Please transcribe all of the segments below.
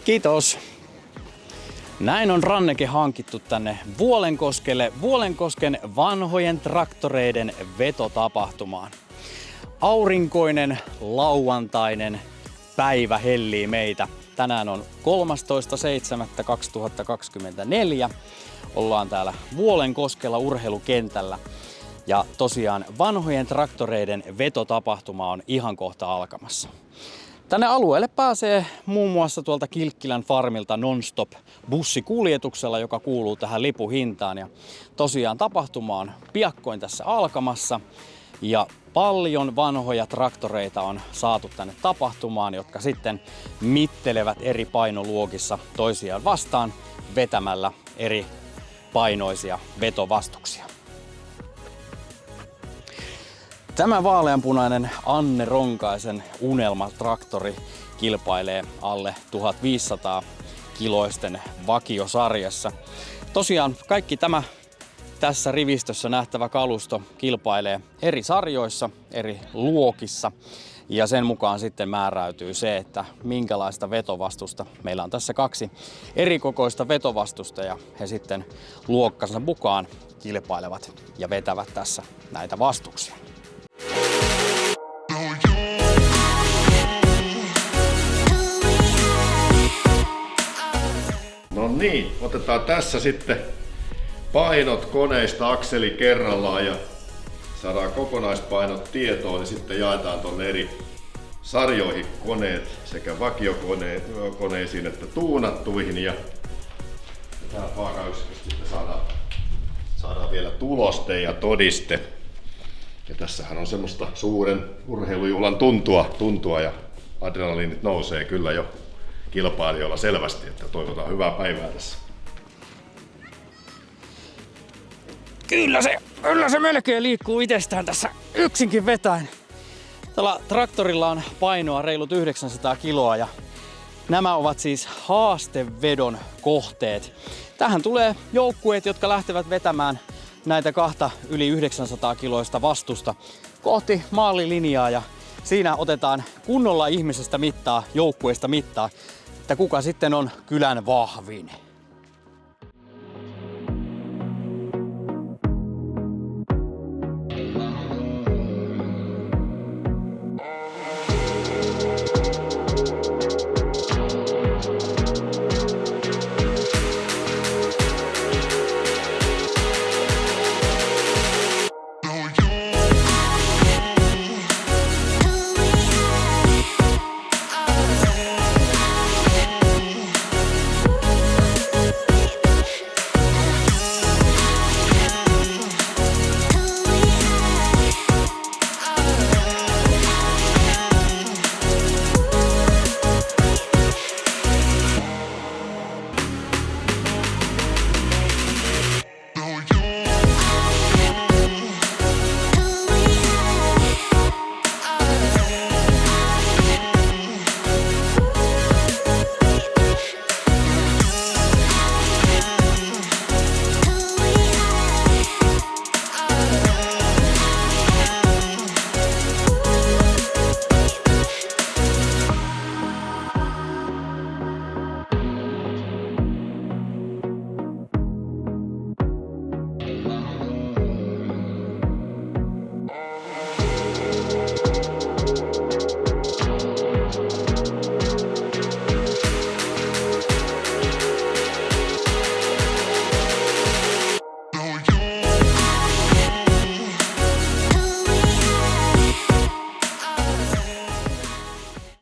Kiitos. Näin on ranneke hankittu tänne Vuolenkoskelle Vuolenkosken vanhojen traktoreiden vetotapahtumaan. Aurinkoinen lauantainen päivä hellii meitä. Tänään on 13.7.2024. Ollaan täällä Vuolenkoskella urheilukentällä. Ja tosiaan vanhojen traktoreiden vetotapahtuma on ihan kohta alkamassa. Tänne alueelle pääsee muun muassa tuolta Kilkkilän farmilta non-stop bussikuljetuksella, joka kuuluu tähän lipuhintaan. Ja tosiaan tapahtuma on piakkoin tässä alkamassa. Ja paljon vanhoja traktoreita on saatu tänne tapahtumaan, jotka sitten mittelevät eri painoluokissa toisiaan vastaan vetämällä eri painoisia vetovastuksia. Tämä vaaleanpunainen Anne Ronkaisen unelmatraktori kilpailee alle 1500 kiloisten vakiosarjassa. Tosiaan kaikki tämä tässä rivistössä nähtävä kalusto kilpailee eri sarjoissa, eri luokissa ja sen mukaan sitten määräytyy se, että minkälaista vetovastusta. Meillä on tässä 2 eri kokoista vetovastusta ja he sitten luokkansa mukaan kilpailevat ja vetävät tässä näitä vastuksia. No niin, otetaan tässä sitten painot koneista akseli kerrallaan ja saadaan kokonaispainot tietoon, niin sitten jaetaan tuonne eri sarjoihin koneet sekä vakiokoneisiin että tuunattuihin ja tähän vaakayksiköstä sitten saadaan vielä tuloste ja todiste. Ja tässähän on semmoista suuren urheilujuhlan tuntua ja adrenaliinit nousee kyllä jo kilpailijoilla selvästi, että toivotaan hyvää päivää tässä. Kyllä se melkein liikkuu itsestään tässä yksinkin vetäen. Tällä traktorilla on painoa reilut 900 kiloa ja nämä ovat siis haastevedon kohteet. Tähän tulee joukkueet, jotka lähtevät vetämään näitä 2 yli 900 kiloista vastusta kohti maalilinjaa ja siinä otetaan kunnolla ihmisestä mittaa, joukkueesta mittaa, että kuka sitten on kylän vahvin.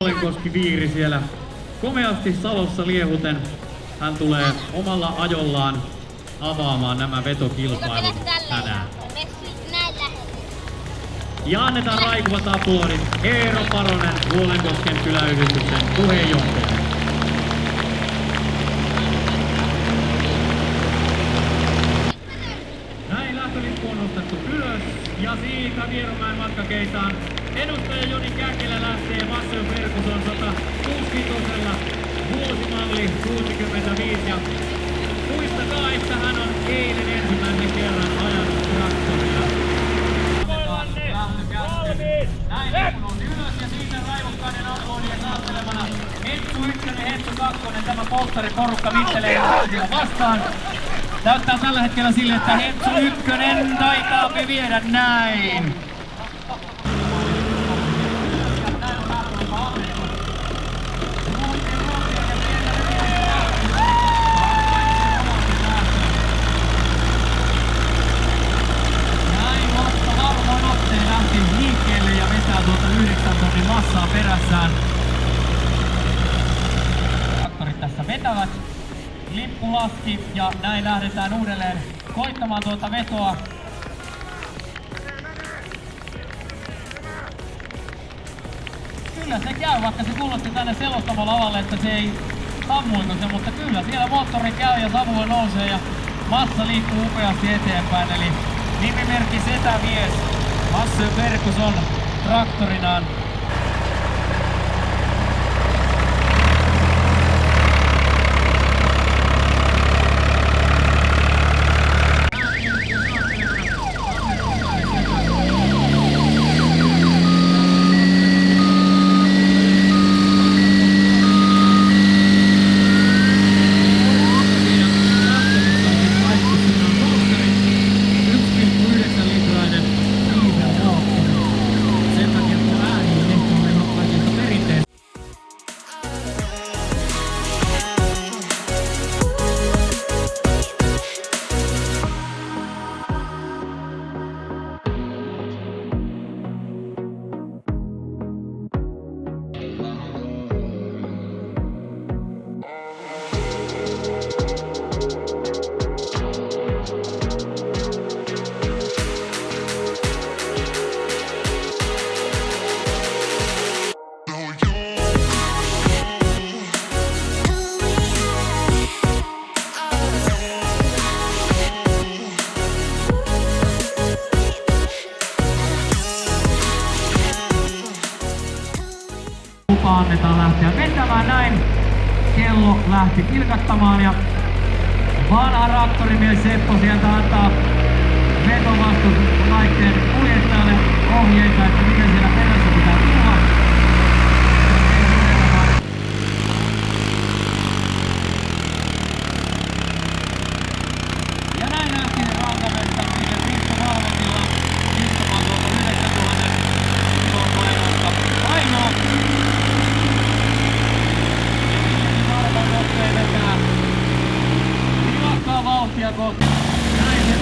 Vuolenkoski Viiri siellä komeasti salossa liehuten. Hän tulee omalla ajollaan avaamaan nämä vetokilpailut tänään. Ja annetaan raikuvat aplodit Eero Paronen, Vuolenkosken kyläyhdistyksen puheenjohtaja. Näin lähtölippu on nostettu ylös ja siitä Vierumäen matkakeitaan edustaja Joni Käkelä lähtee Vassio Ferguson 165 vuosimalli 65 ja muistakaa, että hän on eilen ensimmäisen kerran ajanut traktoria. Näin lippu nousi ylös ja siitä raivokkaiden aplodien saattelemana Hentsu 1 ja Hentsu 2. Tämä polttariporukka mittelee vastaan. Näyttää tällä hetkellä sille, että Hentsu Ykkönen taitaa viedä näin. Liikkeelle ja vetää tuota 9 tonnin massaa perässään. Traktorit tässä vetävät. Lippu laski ja näin lähdetään uudelleen koittamaan tuota vetoa. Kyllä se käy, vaikka se kuulosti tänne selostamolavalle, että se ei sammuiko se, mutta kyllä siellä moottori käy ja savua nousee ja massa liikkuu upeasti eteenpäin. Eli nimimerkki Setämies Hasse Ferguson traktorinaan. Annetaan lähteä vetämään näin. Kello lähti kilkattamaan ja vanha traktorimies Seppo sieltä antaa vetovastuslaitteen kuljettajalle ohjeita, että miten siellä perässä pitää tulla. Ja näin lähti rantavettäminen Risto Valvotilla istumaan tuolta 9000 kilon painosta painoa. Ilakkaa vauhtia kohti. Näin se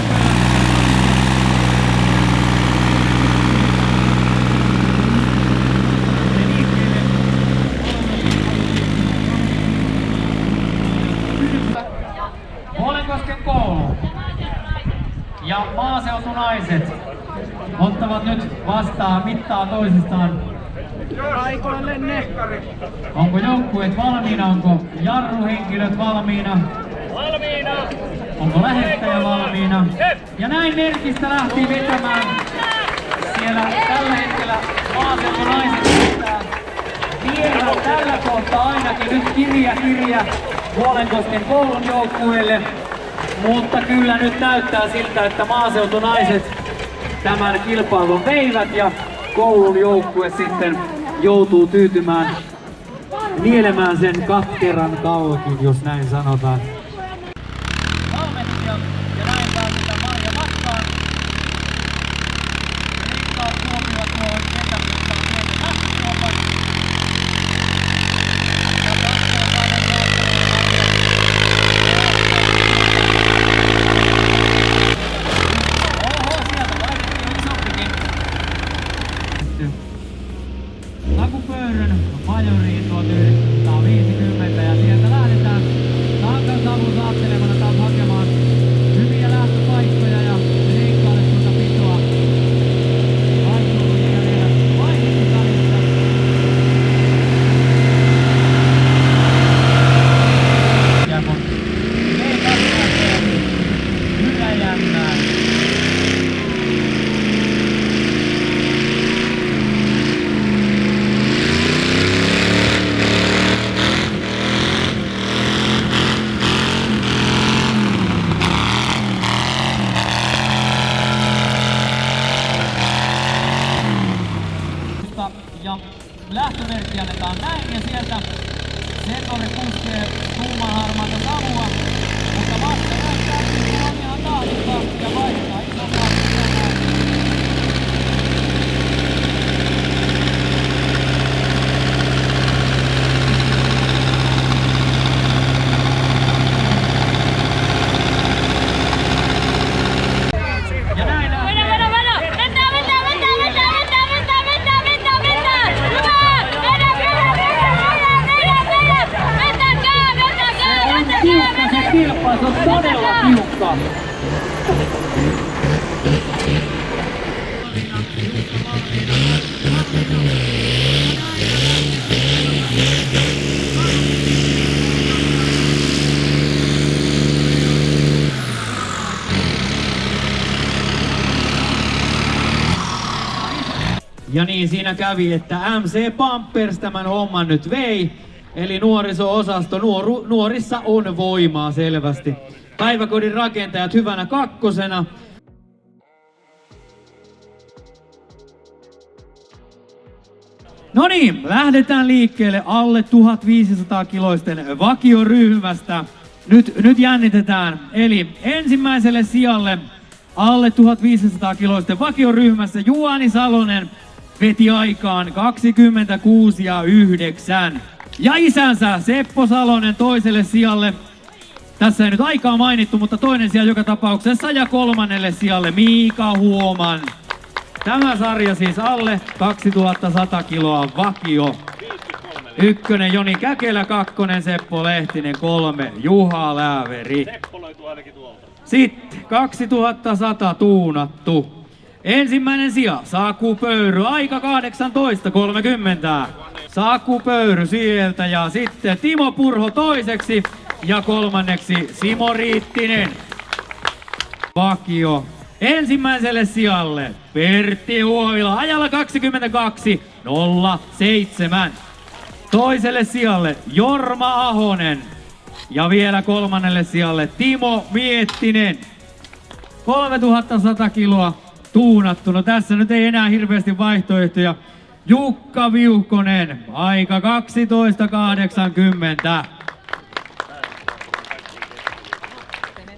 Vuolenkosken koulu ja maaseutunaiset ottavat nyt vastaan mittaa toisistaan. Aikoillenne. Onko joukkueet valmiina? Onko jarruhenkilöt valmiina? Valmiina! Onko lähettäjä valmiina? Ja näin Merkistä lähti vetämään. Siellä tällä hetkellä maaseutunaiset vetää vielä tällä kohtaa ainakin nyt kirja Vuolenkosken koulun joukkueelle. Mutta kyllä nyt näyttää siltä, että maaseutunaiset tämän kilpailun veivät ja koulun joukkue sitten joutuu tyytymään nielemään sen katkeran kalkin, jos näin sanotaan. Valmentaja ja näin päätetään Marja Vakkaan. Riikkaa tuomio tuo vetämistä pienen lähtöjuopan. Ja kaksiopainen Marja. Oho, sieltä laitettiin isompikin. Takupöörön majoriin 1950 ja sieltä lähdetään takan savun saattelemana taas hakemaan hyviä lähtöpaikkoja ja leikkaalle tuota pitoa. Aikuluja vielä vaihdettu salissa. Ja kun ei katsoa hyvä jännää. Ja lähtömerkki annetaan näin ja sieltä Setore puskee tummaharmaata savua, mutta vasta näyttää on ihan tahdikkaasti ja vaihtaa isommaksi tänään. Ja näin tiukka se kilpailu, se on todella tiukka. Ja niin siinä kävi, että MC Pampers tämän homman nyt vei. Eli nuoriso-osasto, nuorissa on voimaa selvästi. Päiväkodin rakentajat hyvänä kakkosena. No niin, lähdetään liikkeelle alle 1500 kiloisten vakioryhmästä. Nyt jännitetään. Eli ensimmäiselle sijalle alle 1500 kiloisten vakioryhmässä Juhani Salonen veti aikaan 26,9. Ja isänsä Seppo Salonen toiselle sijalle. Tässä ei nyt aikaa mainittu, mutta toinen sija joka tapauksessa ja kolmannelle sijalle Miika Huoman. Tämä sarja siis alle 2100 kiloa vakio. Ykkönen Joni Käkelä, kakkonen Seppo Lehtinen, 3 Juha Lääveri. Sitten 2100 tuunattu. Ensimmäinen sija, Saku Pöyry, aika 18.30. Saku Pöyry sieltä ja sitten Timo Purho toiseksi ja kolmanneksi Simo Riittinen. Vakio. Ensimmäiselle sijalle Pertti Huovila ajalla 22.07. Toiselle sijalle Jorma Ahonen ja vielä kolmannelle sijalle Timo Miettinen. 3100 kiloa tuunattu. No tässä nyt ei enää hirveästi vaihtoehtoja. Jukka Viuhkonen, aika 12.80.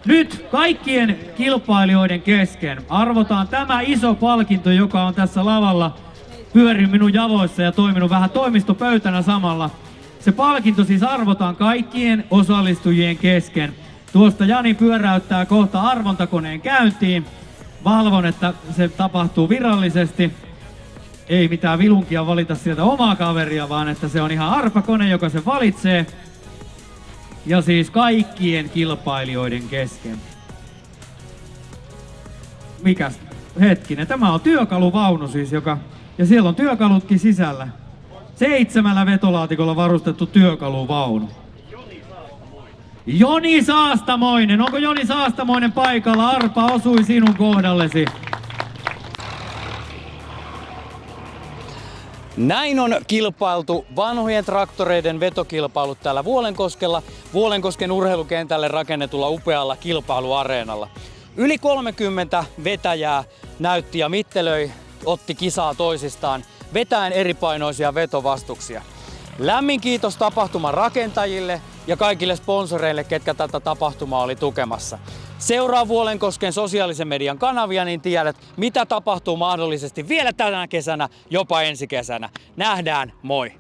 Nyt kaikkien kilpailijoiden kesken arvotaan tämä iso palkinto, joka on tässä lavalla pyörinyt minun jaloissa ja toiminut vähän toimistopöytänä samalla. Se palkinto siis arvotaan kaikkien osallistujien kesken. Tuosta Jani pyöräyttää kohta arvontakoneen käyntiin. Valvon, että se tapahtuu virallisesti. Ei mitään vilunkia valita sieltä omaa kaveria, vaan että se on ihan arpakone, joka se valitsee. Ja siis kaikkien kilpailijoiden kesken. Mikäs? Hetkinen, tämä on työkaluvaunu siis, ja siellä on työkalutkin sisällä. 7 vetolaatikolla varustettu työkaluvaunu. Joni Saastamoinen. Onko Joni Saastamoinen paikalla? Arpa osui sinun kohdallesi. Näin on kilpailtu vanhojen traktoreiden vetokilpailut täällä Vuolenkoskella, Vuolenkosken urheilukentälle rakennetulla upealla kilpailuareenalla. Yli 30 vetäjää näytti ja mittelöi, otti kisaa toisistaan, vetäen eripainoisia vetovastuksia. Lämmin kiitos tapahtuman rakentajille ja kaikille sponsoreille, ketkä tätä tapahtumaa oli tukemassa. Seuraa Vuolenkosken sosiaalisen median kanavia, niin tiedät, mitä tapahtuu mahdollisesti vielä tänä kesänä, jopa ensi kesänä. Nähdään, moi!